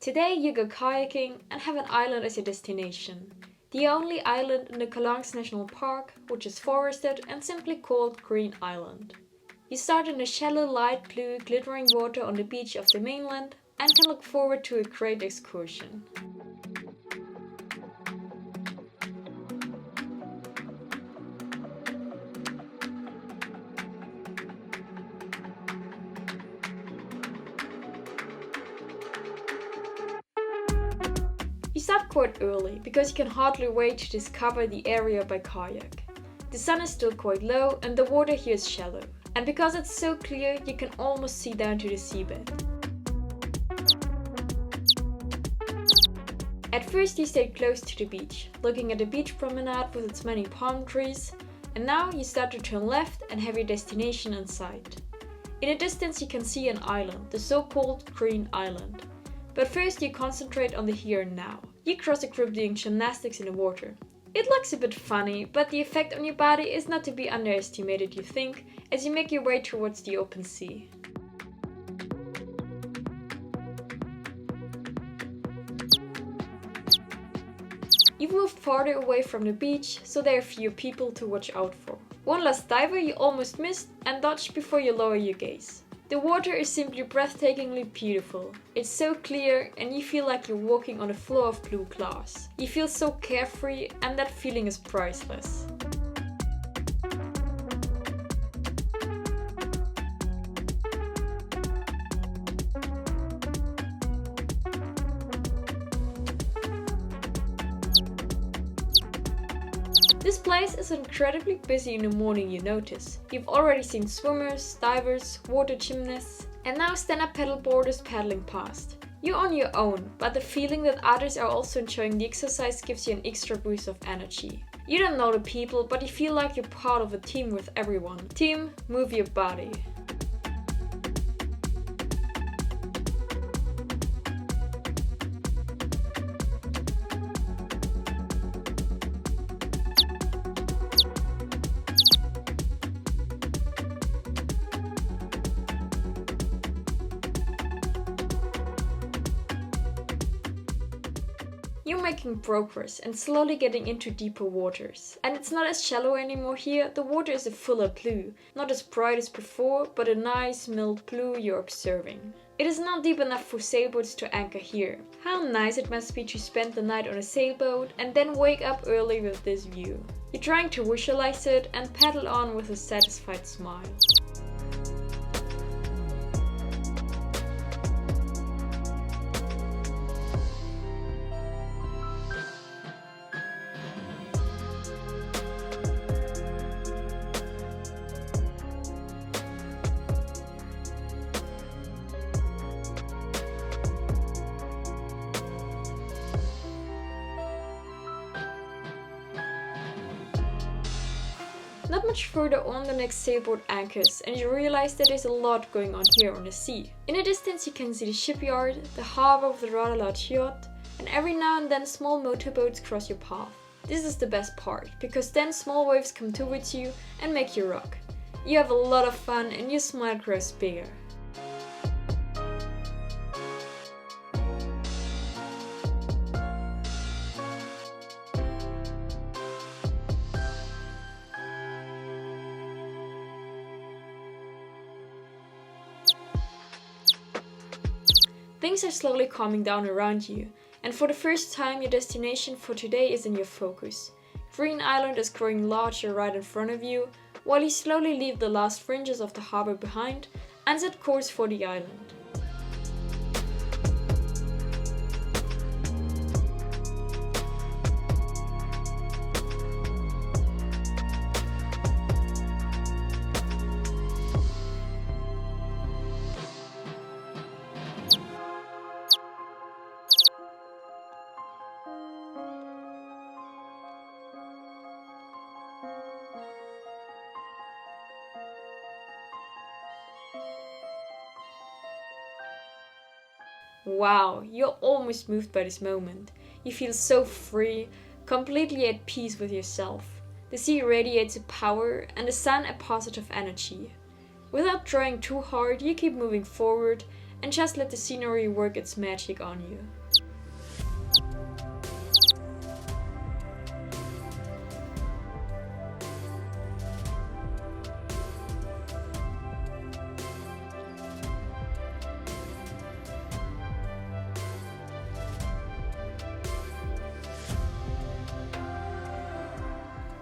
Today you go kayaking and have an island as your destination. The only island in the Kayaker National Park, which is forested and simply called Green Island. You start in the shallow light blue glittering water on the beach of the mainland and can look forward to a great excursion. You start quite early because you can hardly wait to discover the area by kayak. The sun is still quite low and the water here is shallow. And because it's so clear, you can almost see down to the seabed. At first you stay close to the beach, looking at the beach promenade with its many palm trees, and now you start to turn left and have your destination in sight. In the distance you can see an island, the so-called Green Island. But first you concentrate on the here and now. You cross a group doing gymnastics in the water. It looks a bit funny, but the effect on your body is not to be underestimated, you think, as you make your way towards the open sea. You've moved farther away from the beach, so there are fewer people to watch out for. One last diver you almost missed and dodged before you lower your gaze. The water is simply breathtakingly beautiful. It's so clear and you feel like you're walking on a floor of blue glass. You feel so carefree and that feeling is priceless. This place is incredibly busy in the morning, you notice. You've already seen swimmers, divers, water gymnasts, and now stand-up paddleboarders paddling past. You're on your own, but the feeling that others are also enjoying the exercise gives you an extra boost of energy. You don't know the people, but you feel like you're part of a team with everyone. Team, move your body. You're making progress and slowly getting into deeper waters. And it's not as shallow anymore here, the water is a fuller blue. Not as bright as before, but a nice mild blue you're observing. It is not deep enough for sailboats to anchor here. How nice it must be to spend the night on a sailboat and then wake up early with this view. You're trying to visualize it and paddle on with a satisfied smile. Not much further on, the next sailboat anchors and you realize that there's a lot going on here on the sea. In the distance you can see the shipyard, the harbour with a rather large yacht, and every now and then small motorboats cross your path. This is the best part, because then small waves come towards you and make you rock. You have a lot of fun and your smile grows bigger. Things are slowly calming down around you, and for the first time your destination for today is in your focus. Green Island is growing larger right in front of you, while you slowly leave the last fringes of the harbour behind and set course for the island. Wow, you're almost moved by this moment. You feel so free, completely at peace with yourself. The sea radiates a power and the sun a positive energy. Without trying too hard, you keep moving forward and just let the scenery work its magic on you.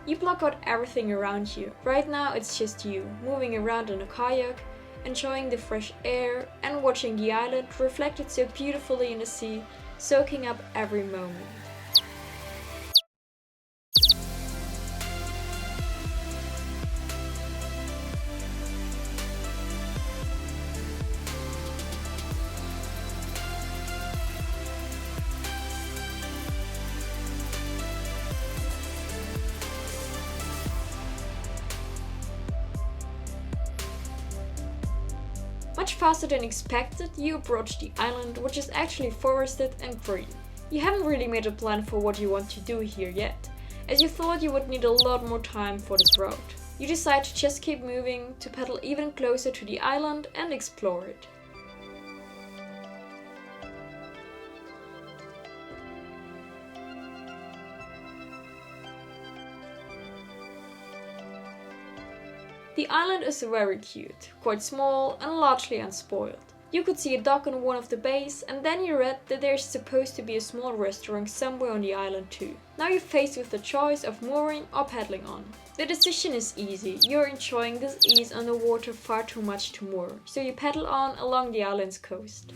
You block out everything around you. Right now it's just you, moving around in a kayak, enjoying the fresh air and watching the island reflected so beautifully in the sea, soaking up every moment. Much faster than expected, you approach the island, which is actually forested and green. You haven't really made a plan for what you want to do here yet, as you thought you would need a lot more time for this road. You decide to just keep moving, to paddle even closer to the island and explore it. The island is very cute, quite small and largely unspoiled. You could see a dock on one of the bays, and then you read that there is supposed to be a small restaurant somewhere on the island too. Now you're faced with the choice of mooring or paddling on. The decision is easy. You're enjoying this ease on the water far too much to moor, so you paddle on along the island's coast.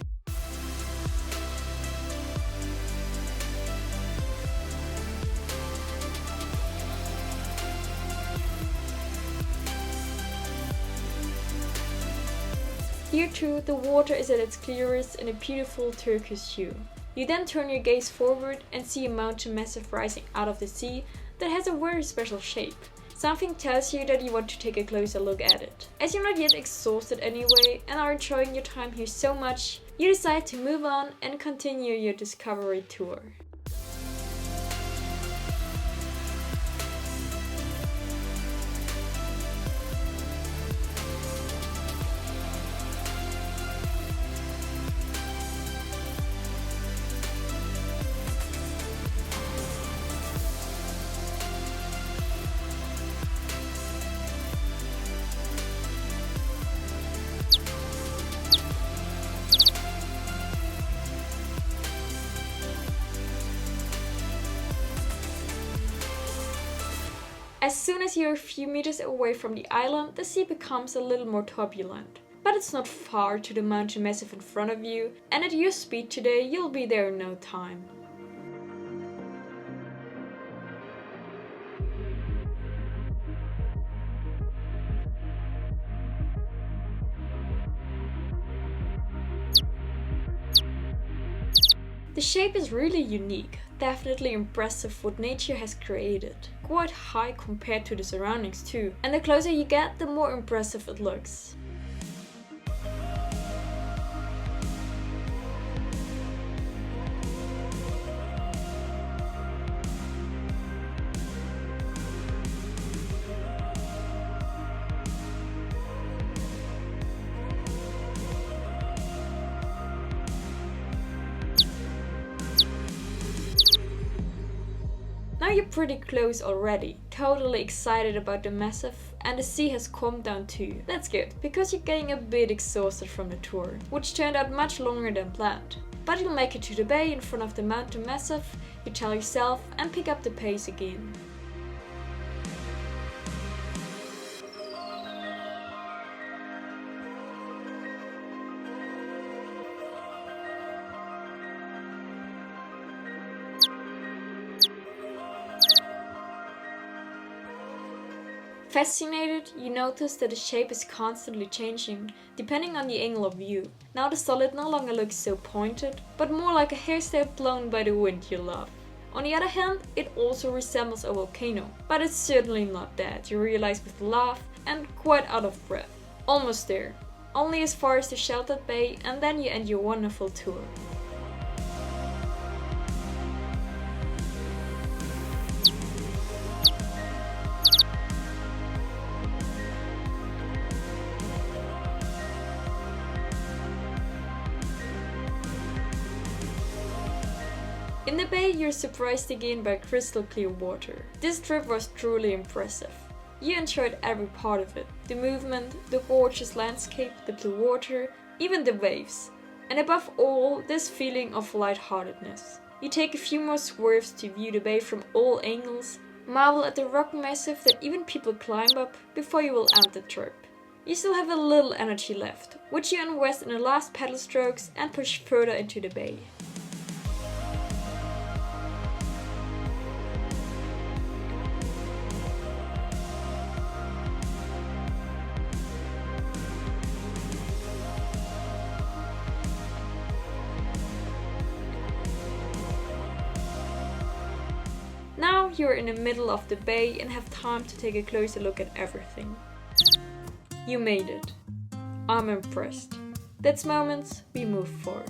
Here too, the water is at its clearest in a beautiful turquoise hue. You then turn your gaze forward and see a mountain massive rising out of the sea that has a very special shape. Something tells you that you want to take a closer look at it. As you're not yet exhausted anyway and are enjoying your time here so much, you decide to move on and continue your discovery tour. As soon as you're a few meters away from the island, the sea becomes a little more turbulent. But it's not far to the mountain massive in front of you, and at your speed today, you'll be there in no time. The shape is really unique, definitely impressive what nature has created. Quite high compared to the surroundings too, and the closer you get, the more impressive it looks. Now you're pretty close already, totally excited about the massive, and the sea has calmed down too. That's good, because you're getting a bit exhausted from the tour, which turned out much longer than planned. But you'll make it to the bay in front of the mountain massive, you tell yourself, and pick up the pace again. Fascinated, you notice that the shape is constantly changing, depending on the angle of view. Now the solid no longer looks so pointed, but more like a hairstyle blown by the wind you love. On the other hand, it also resembles a volcano, but it's certainly not that, you realize with a laugh and quite out of breath. Almost there. Only as far as the sheltered bay, and then you end your wonderful tour. In the bay, you're surprised again by crystal clear water. This trip was truly impressive. You enjoyed every part of it. The movement, the gorgeous landscape, the blue water, even the waves. And above all, this feeling of lightheartedness. You take a few more swerves to view the bay from all angles, marvel at the rock massive that even people climb up before you will end the trip. You still have a little energy left, which you invest in the last pedal strokes and push further into the bay. Now you're in the middle of the bay and have time to take a closer look at everything. You made it. I'm impressed. That's moments we move for.